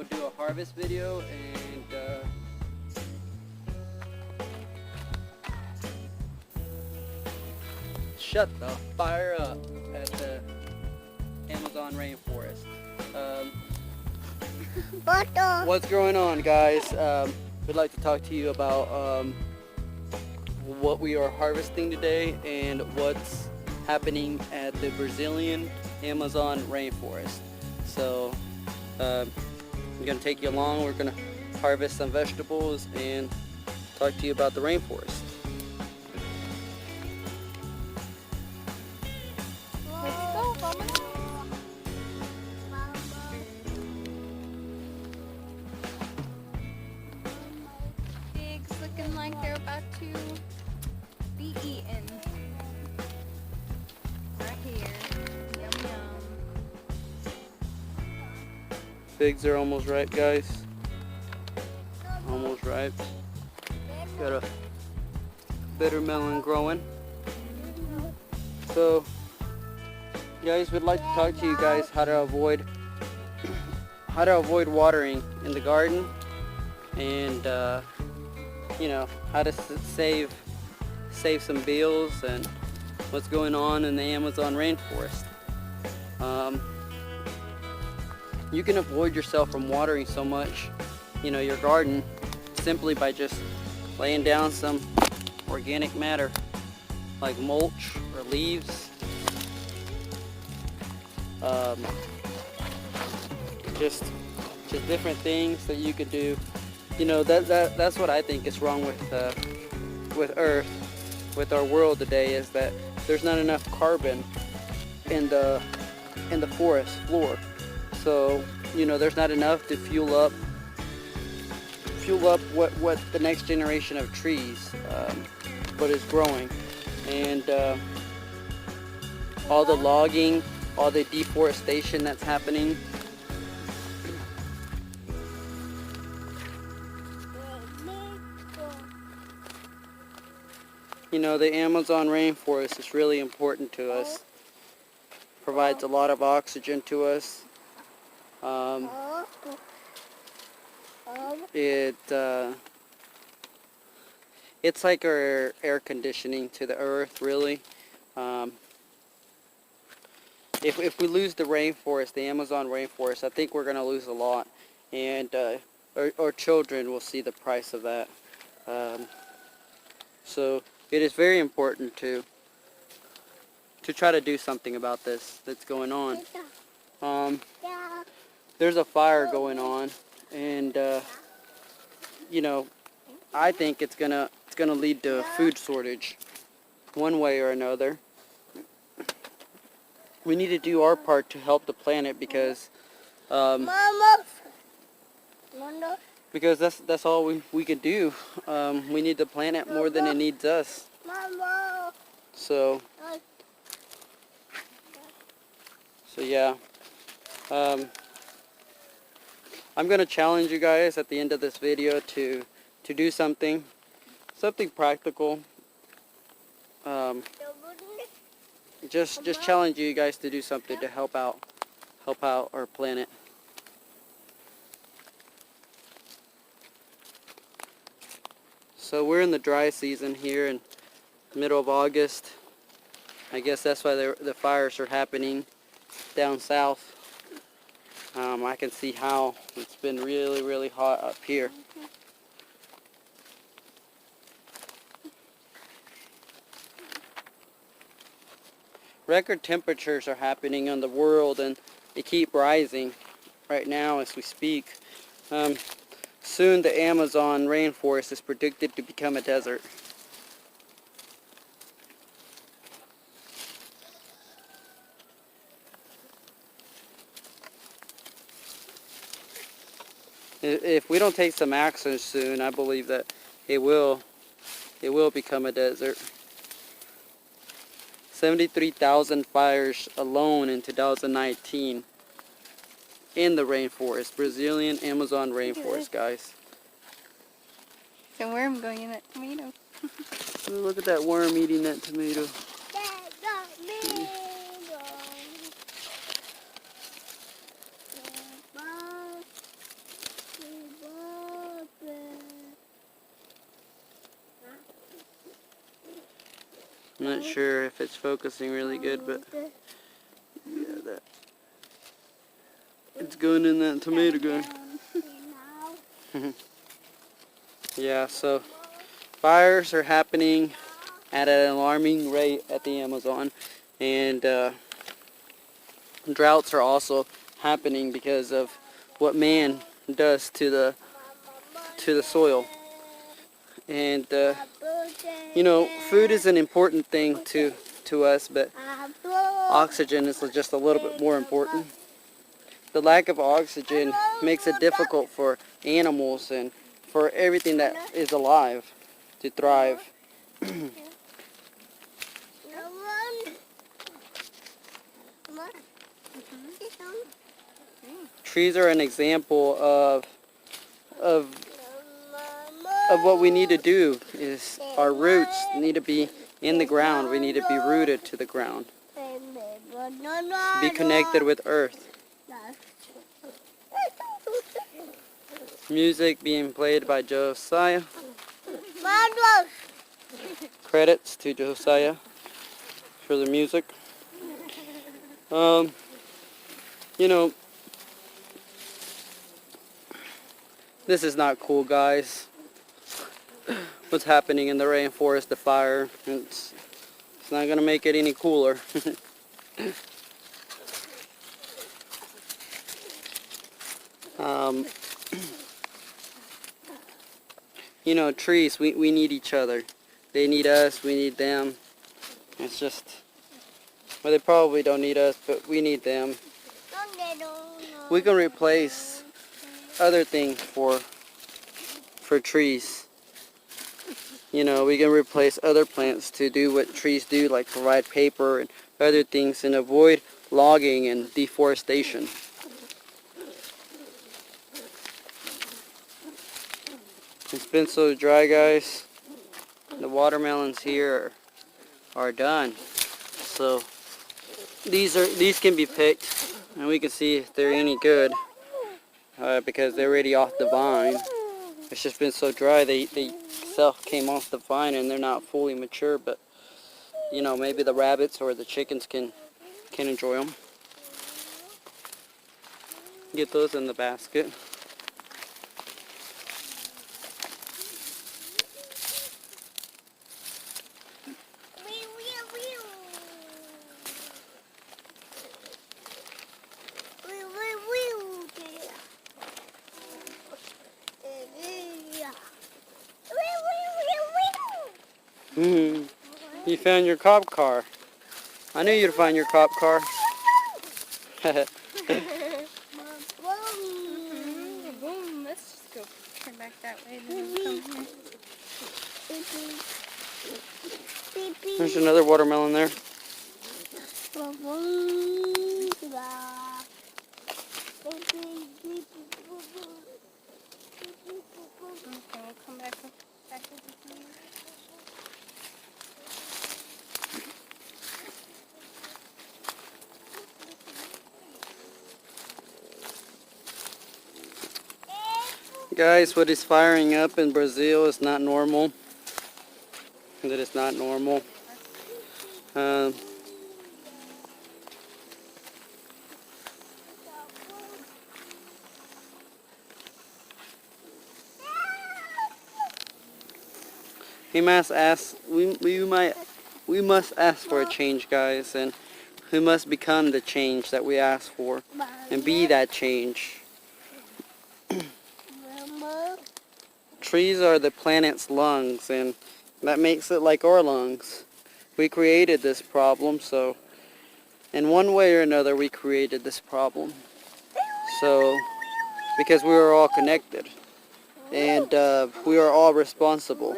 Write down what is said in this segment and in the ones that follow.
we'll do a harvest video, and shut the fire up at the Amazon rainforest. What's going on, guys? We'd like to talk to you about what we are harvesting today and what's happening at the Brazilian Amazon rainforest. So I'm going to take you along. We're going to harvest some vegetables and talk to you about the rainforest. Let's go, Mama. Pigs looking like they're about to be eaten. Right here. Yum yum. Figs are almost ripe, guys. Almost ripe. Got a bitter melon growing. So, guys, we'd like to talk to you guys how to avoid watering in the garden, and you know, how to save some bills and what's going on in the Amazon rainforest. You can avoid yourself from watering so much, you know, your garden, simply by just laying down some organic matter like mulch or leaves. Just different things that you could do. You know, that's what I think is wrong with Earth, with our world today, is that there's not enough carbon in the forest floor. So, you know, there's not enough to fuel up what the next generation of trees what is growing. And all the logging, all the deforestation that's happening. You know, the Amazon rainforest is really important to us. Provides a lot of oxygen to us. It's like our air conditioning to the earth, really. If we lose the rainforest, the Amazon rainforest, I think we're going to lose a lot, and our children will see the price of that. So it is very important to try to do something about this that's going on. There's a fire going on, and you know, I think it's gonna lead to a food shortage, one way or another. We need to do our part to help the planet, because that's all we can do. We need the planet more than it needs us. So yeah. I'm going to challenge you guys at the end of this video to do something practical. Just challenge you guys to do something to help out our planet. So we're in the dry season here in the middle of August. I guess that's why the fires are happening down south. I can see how it's been really, really hot up here. Record temperatures are happening in the world, and they keep rising right now as we speak. Soon the Amazon rainforest is predicted to become a desert. If we don't take some action soon, I believe that it will become a desert. 73,000 fires alone in 2019 in the rainforest, Brazilian Amazon rainforest, guys. There's a worm going in that tomato. Oh, look at that worm eating that tomato. I'm not sure if it's focusing really good, but yeah, that it's going in that tomato gun. Yeah, so fires are happening at an alarming rate at the Amazon, and droughts are also happening because of what man does to the soil. And you know, food is an important thing to us, but oxygen is just a little bit more important. The lack of oxygen makes it difficult for animals and for everything that is alive to thrive. Trees are an example of what we need to do. Is our roots need to be in the ground. We need to be rooted to the ground. Be connected with earth. Music being played by Josiah. Credits to Josiah for the music. You know, this is not cool, guys. What's happening in the rainforest, the fire, it's not gonna make it any cooler. You know, trees, we need each other. They need us, we need them. It's just, well, they probably don't need us, but we need them. We can replace other things for trees. You know, we can replace other plants to do what trees do, like provide paper and other things, and avoid logging and deforestation. It's been so dry, guys. The watermelons here are done. So these can be picked, and we can see if they're any good because they're already off the vine. It's just been so dry. They came off the vine and they're not fully mature, but you know, maybe the rabbits or the chickens can enjoy them. Get those in the basket. You found your cop car. I knew you'd find your cop car. Boom, let's just go turn back that way and then come here. There's another watermelon there. Okay, we'll come back with the here. Guys, what is firing up in Brazil is not normal. That is not normal. We must ask for a change, guys, and we must become the change that we ask for and be that change. Trees are the planet's lungs, and that makes it like our lungs. We created this problem, so in one way or another we created this problem. So, because we are all connected, and we are all responsible.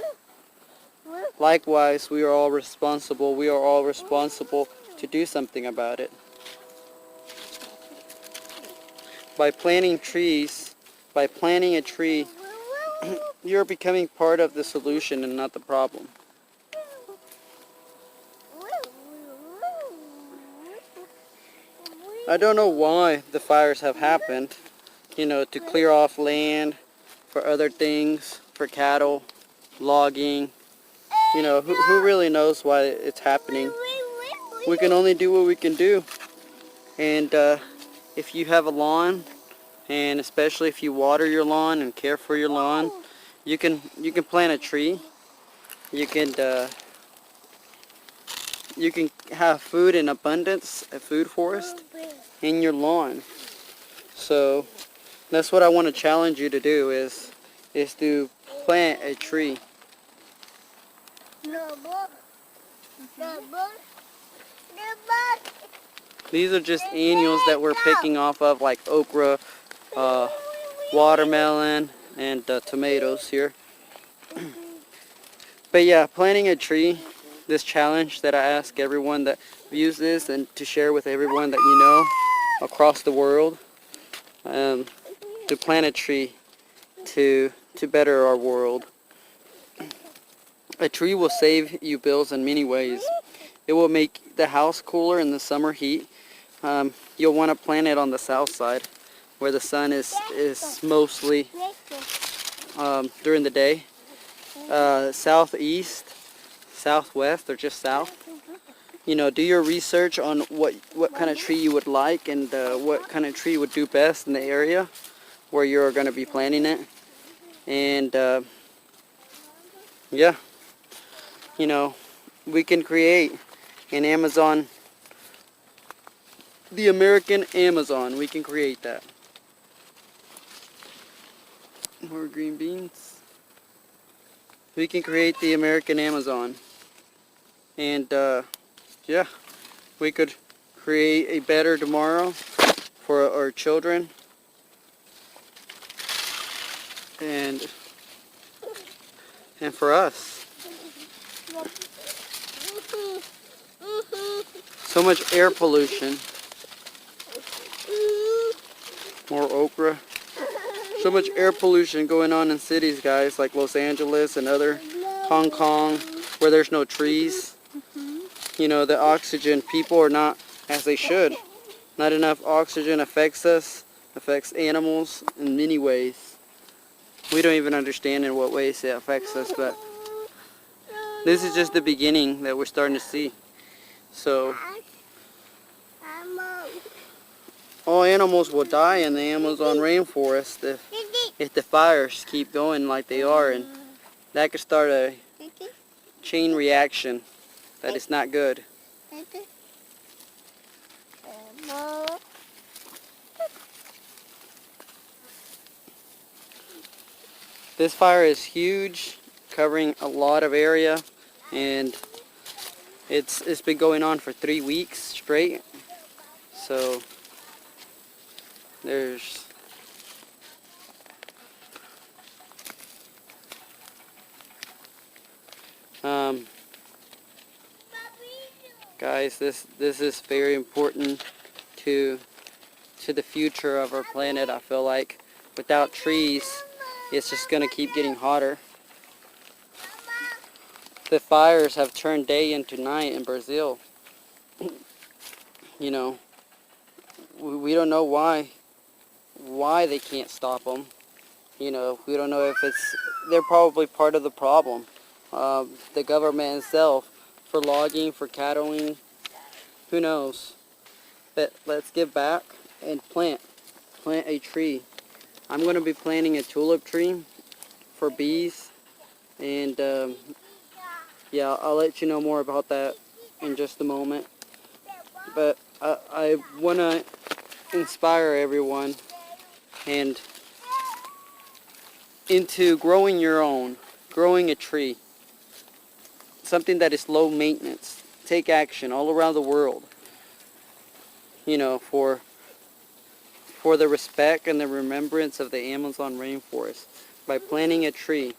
Likewise, we are all responsible. We are all responsible to do something about it. By planting trees, by planting a tree, you're becoming part of the solution and not the problem. I don't know why the fires have happened. You know, to clear off land for other things, for cattle, logging, You know, who really knows why it's happening? We can only do what we can do. And if you have a lawn, and especially if you water your lawn and care for your lawn, you can plant a tree. You can have food in abundance, a food forest in your lawn. So that's what I want to challenge you to do is to plant a tree. These are just annuals that we're picking off of, like okra, watermelon, and tomatoes here. But yeah, planting a tree, this challenge that I ask everyone that views this and to share with everyone that you know across the world, to plant a tree to better our world. A tree will save you bills in many ways. It will make the house cooler in the summer heat. You'll want to plant it on the south side where the sun is mostly during the day. Southeast, southwest, or just south. You know, do your research on what kind of tree you would like and what kind of tree would do best in the area where you're going to be planting it. And yeah, you know, we can create an Amazon, the American Amazon. We can create that. More green beans. We can create the American Amazon. And yeah, we could create a better tomorrow for our children. And for us. So much air pollution. More okra. So much air pollution going on in cities, guys, like Los Angeles and other Hong Kong, where there's no trees. You know, the oxygen, people are not as they should. Not enough oxygen affects us, affects animals in many ways. We don't even understand in what ways it affects us, but this is just the beginning that we're starting to see. So all animals will die in the Amazon rainforest if the fires keep going like they are, and that could start a chain reaction that is not good. This fire is huge, covering a lot of area, and it's been going on for 3 weeks straight. So there's guys, this is very important to the future of our planet. I feel like without trees, it's just going to keep getting hotter. The fires have turned day into night in Brazil. You know, we don't know why they can't stop them. You know, we don't know if they're probably part of the problem. The government itself, for logging, for cattling, who knows. But let's give back and plant a tree. I'm going to be planting a tulip tree for bees, and yeah, I'll let you know more about that in just a moment. But I want to inspire everyone and into growing a tree, something that is low maintenance. Take action all around the world, you know, for the respect and the remembrance of the Amazon rainforest. By planting a tree,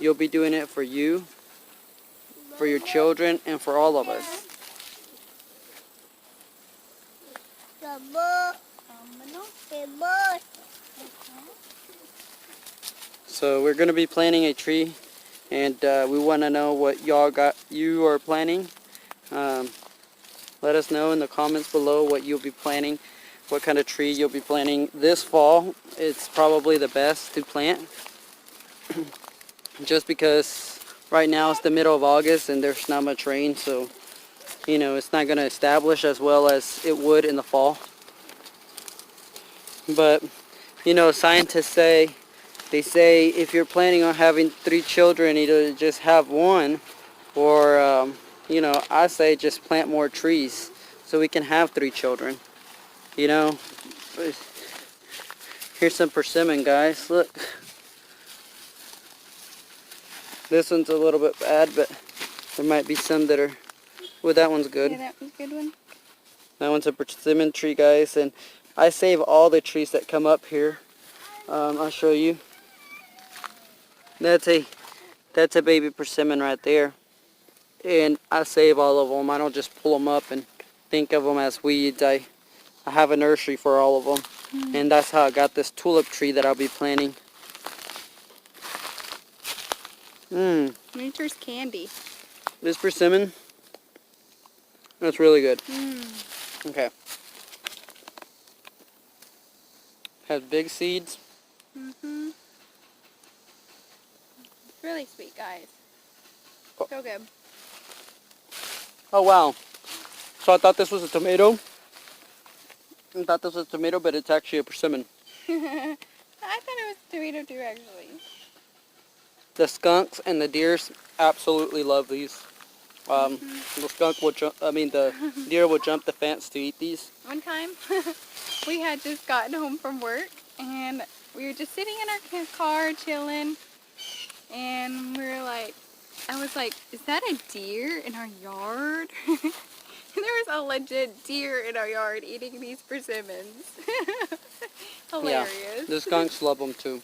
you'll be doing it for you, for your children, and for all of us. So we're going to be planting a tree, and we want to know what you are planting. Let us know in the comments below what you'll be planting, what kind of tree you'll be planting this fall. It's probably the best to plant just because Right now it's the middle of August and there's not much rain, so you know it's not going to establish as well as it would in the fall. But you know, scientists say, they say if you're planning on having 3 children, either just have one, or you know, I say just plant more trees so we can have 3 children. You know, here's some persimmon, guys. Look, this one's a little bit bad, but there might be some that are. Well, that one's good. Yeah, that was a good one. That one's a persimmon tree, guys, and I save all the trees that come up here. I'll show you. That's a baby persimmon right there, and I save all of them. I don't just pull them up and think of them as weeds. I have a nursery for all of them, and that's how I got this tulip tree that I'll be planting. Nature's candy. This persimmon, that's really good. Okay. Has big seeds. It's really sweet, guys. So good. Oh wow. So I thought this was a tomato. I thought this was a tomato, but it's actually a persimmon. I thought it was tomato too, actually. The skunks and the deers absolutely love these. The skunk will the deer will jump the fence to eat these. One time, we had just gotten home from work, and we were just sitting in our car chilling, and we were like, I was like, is that a deer in our yard? And there was a legit deer in our yard eating these persimmons. Hilarious. Yeah, the skunks love them too.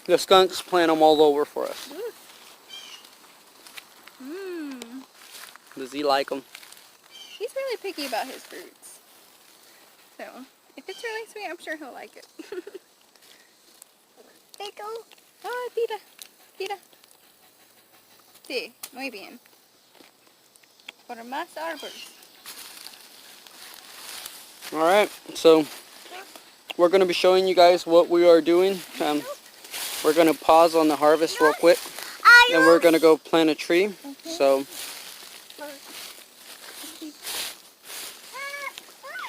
The skunks plant them all over for us. Does he like them? He's really picky about his fruits. So, if it's really sweet, I'm sure he'll like it. Oh, tira, tira. Sí, muy bien. Por más árboles. Alright, so we're going to be showing you guys what we are doing. We're going to pause on the harvest real quick, and we're going to go plant a tree. So,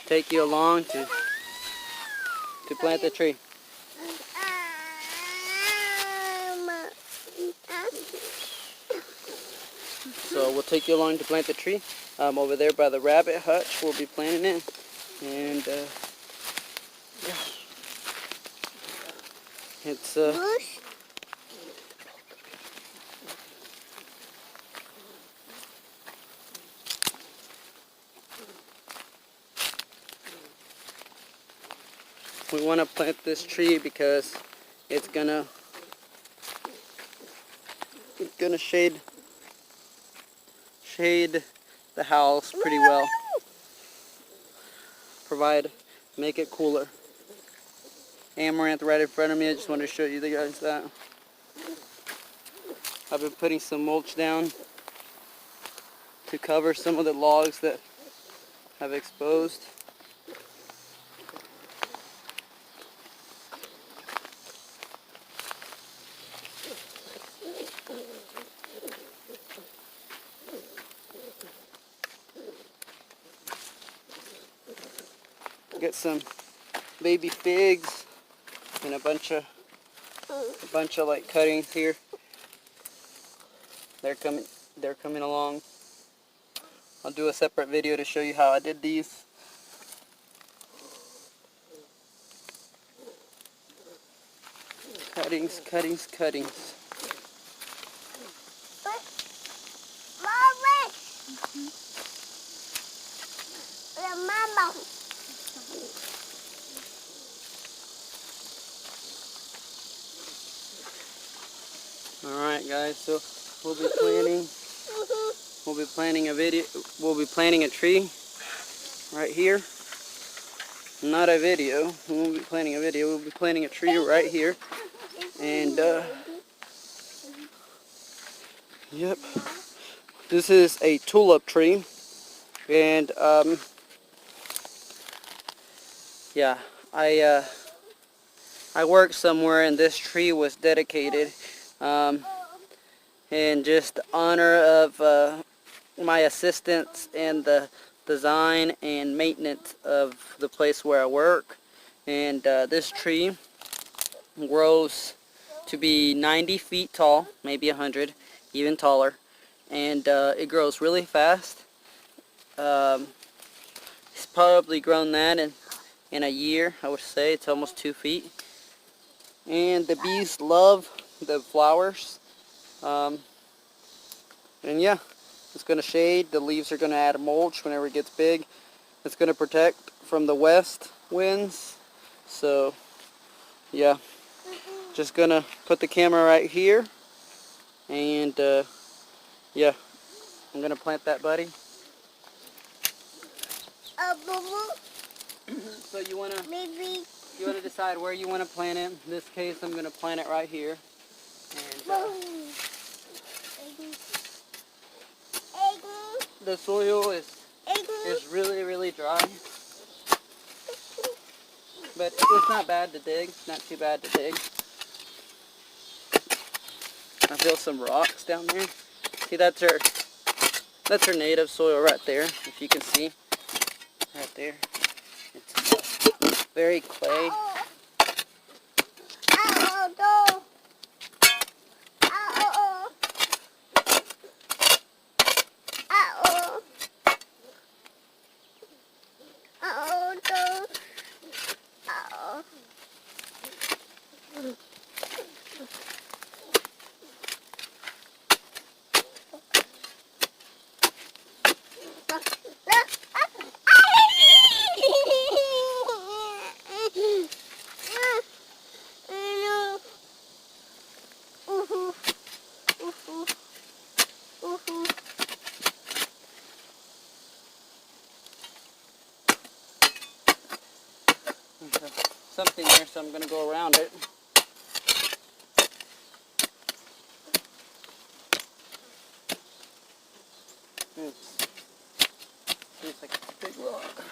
take you along to plant the tree. So we'll take you along to plant the tree. Over there by the rabbit hutch, we'll be planting it. And yeah, it's we want to plant this tree because it's gonna shade the house pretty well. Make it cooler. Amaranth right in front of me. I just wanted to show you guys that. I've been putting some mulch down to cover some of the logs that have exposed. Get some baby figs and a bunch of like cuttings here. They're coming along. I'll do a separate video to show you how I did these. Cuttings, cuttings, cuttings. Alright guys, so we'll be planting a tree right here. Not a video. We won't be planting a video. We'll be planting a tree right here. And yep. This is a tulip tree. And yeah, I worked somewhere and this tree was dedicated in just honor of my assistance in the design and maintenance of the place where I work. And this tree grows to be 90 feet tall, maybe 100, even taller. And it grows really fast. It's probably grown that in a year, I would say. It's almost 2 feet. And the bees love the flowers. And yeah, it's going to shade. The leaves are going to add mulch whenever it gets big. It's going to protect from the west winds. So yeah, just going to put the camera right here. And yeah, I'm going to plant that, buddy. So you want to decide where you want to plant it. In this case, I'm going to plant it right here. And the soil is really, really dry. But it's not bad to dig. Not too bad to dig. I feel some rocks down there. See, that's her native soil right there, if you can see. Right there. It's very clay. Something there, so I'm going to go around it. Seems like it's a big rock.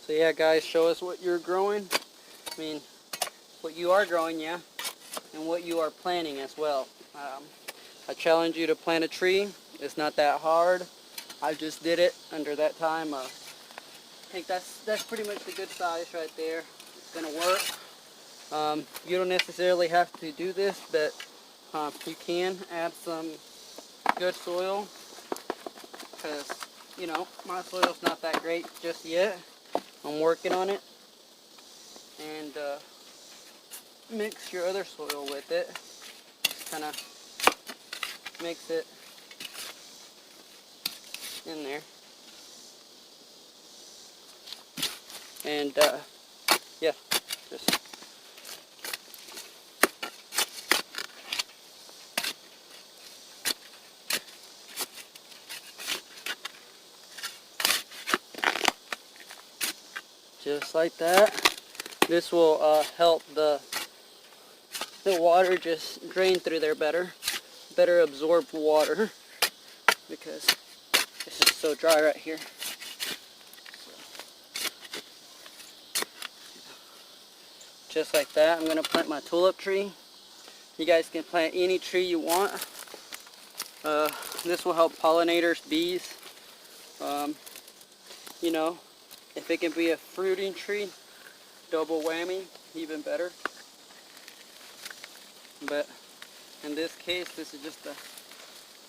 So yeah, guys, show us what you're growing. I mean, what you are growing, yeah, and what you are planting as well. I challenge you to plant a tree. It's not that hard. I just did it under that time. I think that's pretty much the good size right there. It's gonna work. You don't necessarily have to do this, but you can add some good soil, because you know my soil's not that great just yet. I'm working on it. And mix your other soil with it. Kind of mix it in there. And yeah, just like that. This will help the water just drain through there better absorb water, because it's just so dry right here. Just like that. I'm going to plant my tulip tree. You guys can plant any tree you want. This will help pollinators, bees. You know, if it can be a fruiting tree, double whammy, even better. But in this case, this is just a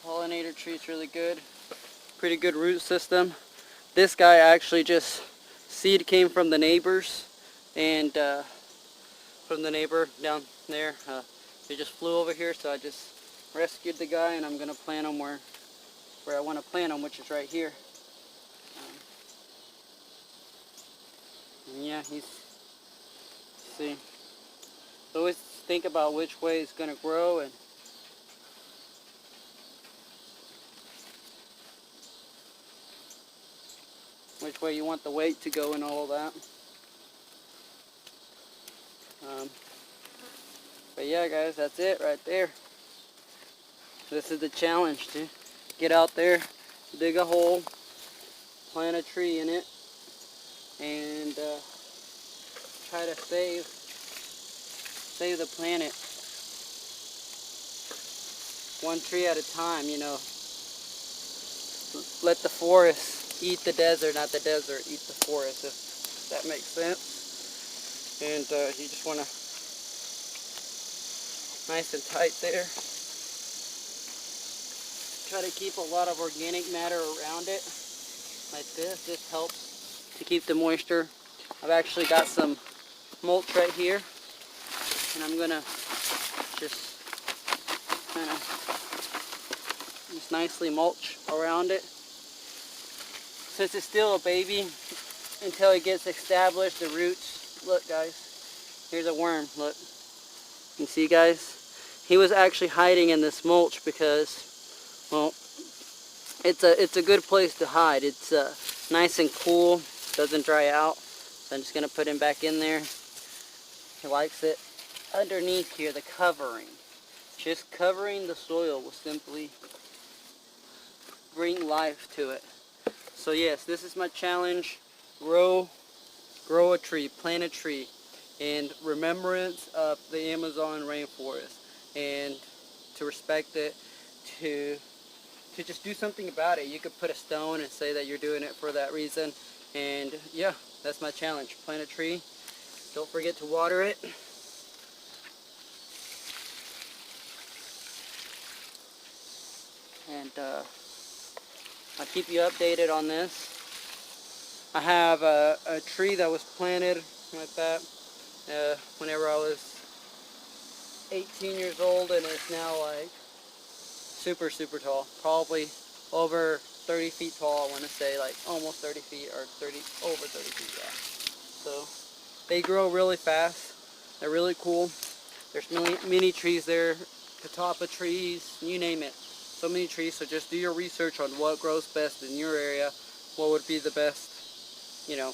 pollinator tree. It's really good. Pretty good root system. This guy actually just, seed came from the neighbors, and from the neighbor down there. He just flew over here, so I just rescued the guy, and I'm going to plant him where I want to plant him, which is right here. And yeah, see. So always think about which way it's going to grow and which way you want the weight to go and all of that. But yeah, guys, that's it right there. This is the challenge, to get out there, dig a hole, plant a tree in it, and try to save the planet one tree at a time, you know. Let the forest eat the desert, not the desert eat the forest, if that makes sense. And you just want to, nice and tight there. Try to keep a lot of organic matter around it, like this. This helps to keep the moisture. I've actually got some mulch right here, and I'm gonna just kind of just nicely mulch around it. Since it's still a baby, until it gets established, the roots. Look, guys, here's a worm. Look, you see, guys, he was actually hiding in this mulch because, well, it's a good place to hide. It's nice and cool, doesn't dry out. So I'm just gonna put him back in there. He likes it. Underneath here, the covering, just covering the soil will simply bring life to it. So yes, this is my challenge. Grow a tree, plant a tree in remembrance of the Amazon rainforest, and to respect it, to just do something about it. You could put a stone and say that you're doing it for that reason. And yeah, that's my challenge. Plant a tree. Don't forget to water it. And I'll keep you updated on this. I have a tree that was planted like that whenever I was 18 years old, and it's now like super tall, probably over 30 feet tall. I want to say like almost 30 feet or over 30 feet, yeah. So they grow really fast. They're really cool. There's many trees there, catawba trees, you name it. So many trees. So just do your research on what grows best in your area, what would be the best, you know,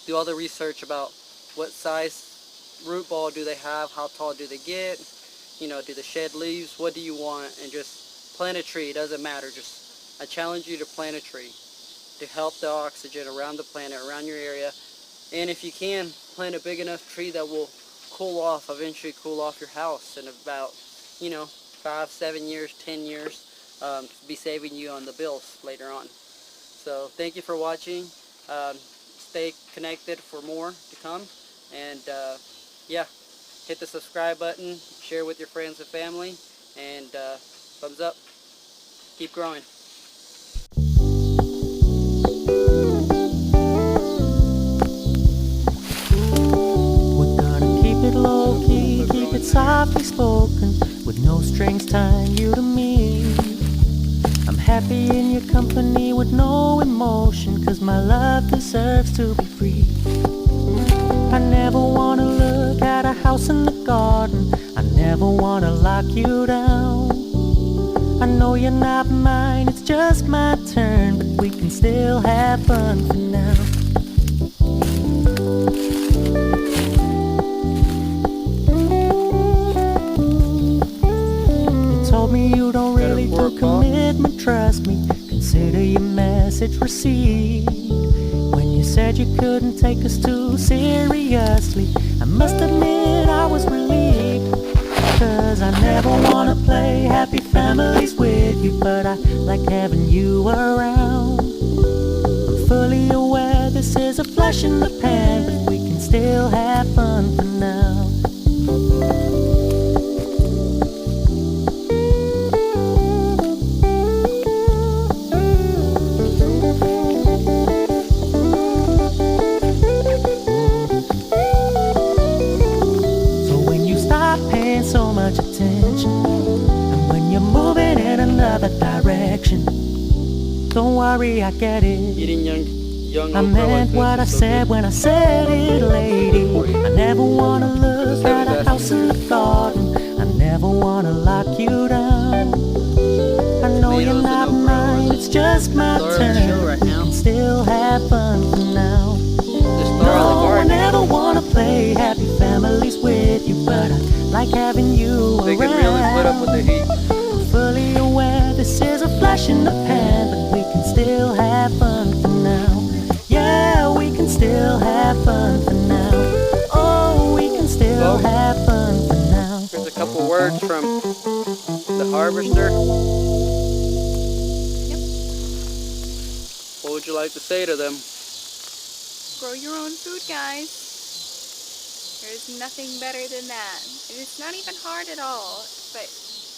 do all the research about what size root ball do they have, how tall do they get, you know, do they shed leaves, what do you want, and just plant a tree. It doesn't matter. Just, I challenge you to plant a tree to help the oxygen around the planet, around your area. And if you can, plant a big enough tree that will eventually cool off your house in about, you know, 5, 7 years, 10 years, be saving you on the bills later on. So thank you for watching. Stay connected for more to come, and yeah, hit the subscribe button, share with your friends and family, and thumbs up. Keep growing. We're gonna keep it low key, keep it softly spoken, with no strings tying you to me. I'm happy in your company with no emotion, 'cause my love deserves to be free. I never wanna look at a house in the garden, I never wanna lock you down. I know you're not mine, it's just my turn, but we can still have fun for now. You told me you don't really do commitment, trust me, consider your message received. When you said you couldn't take us too seriously, I must admit I was relieved. 'Cause I never wanna play happy families with you, but I like having you around. I'm fully aware this is a flash in the pan, but we can still have fun for now. So much attention, and when you're moving in another direction, don't worry, I get it. Eating young I okra like meant this what I is so said good. when I said it, lady. I never wanna look at a house in the garden. I never wanna lock you down. I know you're Tomatoes and not okra mine, are it's just my the star of the show turn. right We now. can still have fun for now. The star of the No, I garden. never wanna play happy families with you, but I like having you They can really put up with the around. heat. I'm fully aware this is a flash in the pan, but we can still have fun for now. Yeah, we can still have fun for now. Oh, we can still So, have fun for now. here's a couple words from the harvester. What would you like to say to them? Grow your own food, guys. There's nothing better than that. And it's not even hard at all, but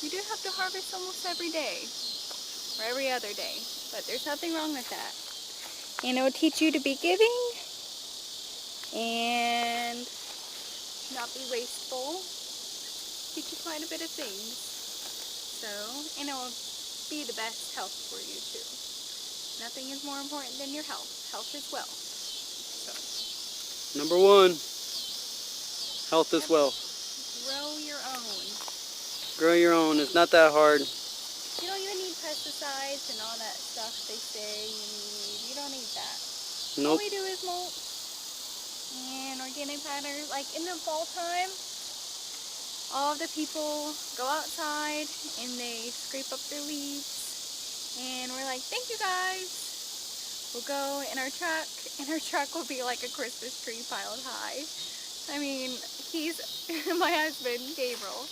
you do have to harvest almost every day or every other day, but there's nothing wrong with that. And it will teach you to be giving and not be wasteful. Teach you quite a bit of things. So, and it will be the best health for you too. Nothing is more important than your health. Health is wealth. So, Number one, health is wealth. grow your own. Grow your own. It's not that hard. You don't even need pesticides and all that stuff they say you need. You don't need that. All Nope. we do is mulch and organic matter. Like in the fall time, all of the people go outside and they scrape up their leaves. And we're like, thank you guys. We'll go in our truck, and our truck will be like a Christmas tree piled high. I mean, he's, my husband, Gabriel,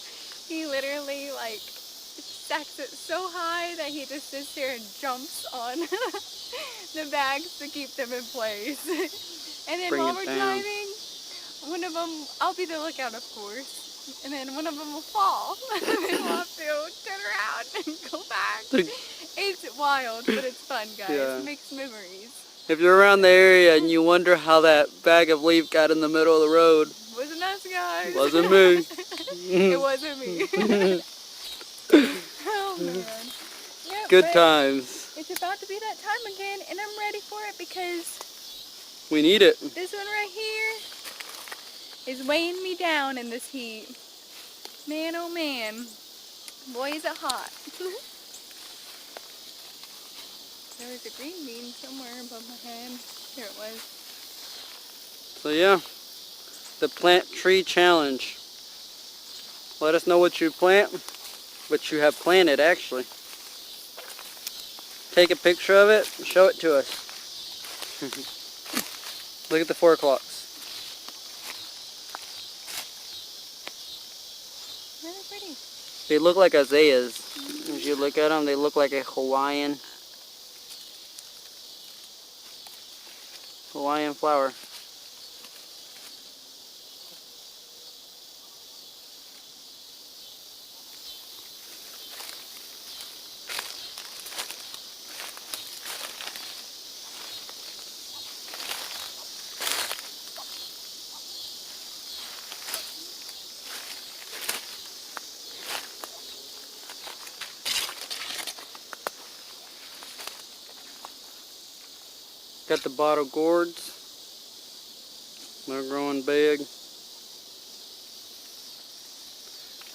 he literally like stacks it so high that he just sits there and jumps on the bags to keep them in place. And then Bring while it we're down. driving, one of them, I'll be the lookout of course, and then one of them will fall. And then we'll have to turn around and go back. It's wild, but it's fun, guys. Yeah. It makes memories. If you're around the area and you wonder how that bag of leaf got in the middle of the road, Wasn't us, guys. wasn't me. It wasn't me. Oh, man. Yep, Good but times. it's about to be that time again, and I'm ready for it because We need it. this one right here is weighing me down in this heat. Man, oh man. Boy, is it hot. There was a green bean somewhere above my head. Here it was. So yeah, the plant tree challenge. Let us know what you plant, what you have planted actually. Take a picture of it and show it to us. Look at the 4 o'clocks. Really pretty. They look like azaleas. As you look at them, they look like a Hawaiian flower. Got the bottle gourds. They're growing big.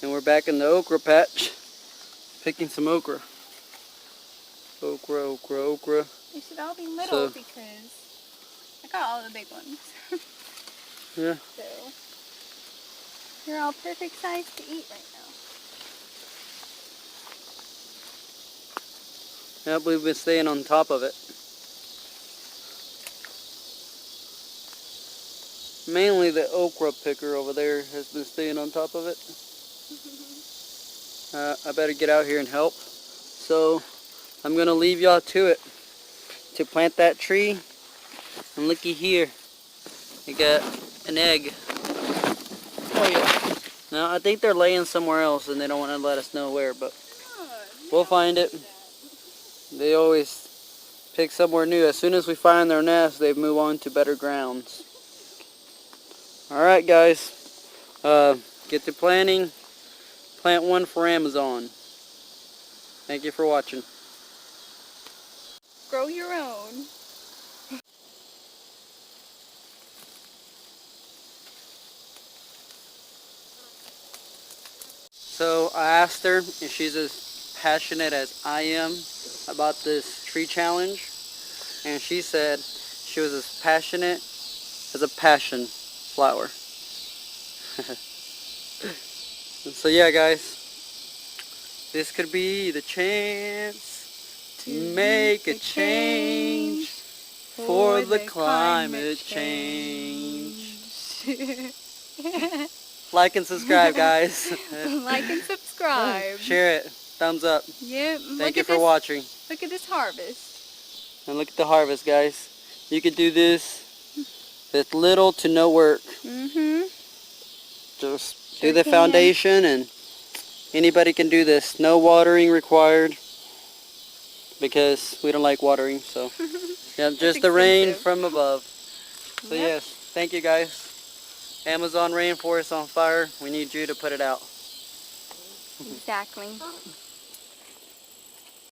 And we're back in the okra patch, picking some okra. Okra, okra, okra. They should all be little So- because I got all the big ones. Yeah. So they're all perfect size to eat right now. Yep, we've been staying on top of it. Mainly the okra picker over there has been staying on top of it. I better get out here and help. So I'm gonna leave y'all to it, to plant that tree. And looky here, I got an egg. Oh yeah. Now I think they're laying somewhere else and they don't want to let us know where, but we'll find it. They always pick somewhere new. As soon as we find their nest, they move on to better grounds. Alright guys, get to planting. Plant one for Amazon. Thank you for watching. Grow your own. So I asked her if she's as passionate as I am about this tree challenge, and she said she was as passionate as a passion flower. And so yeah, guys, this could be the chance to make a change for the climate change. Like and subscribe, guys. Like and subscribe. Share it. Thumbs up. Yep. Thank you for watching. Look at this harvest. And look at the harvest, guys. You could do this with little to no work. Just do the foundation, and anybody can do this. No watering required, because we don't like watering. So yeah, just the rain from above. So yes, thank you, guys. Amazon rainforest on fire. We need you to put it out. Exactly.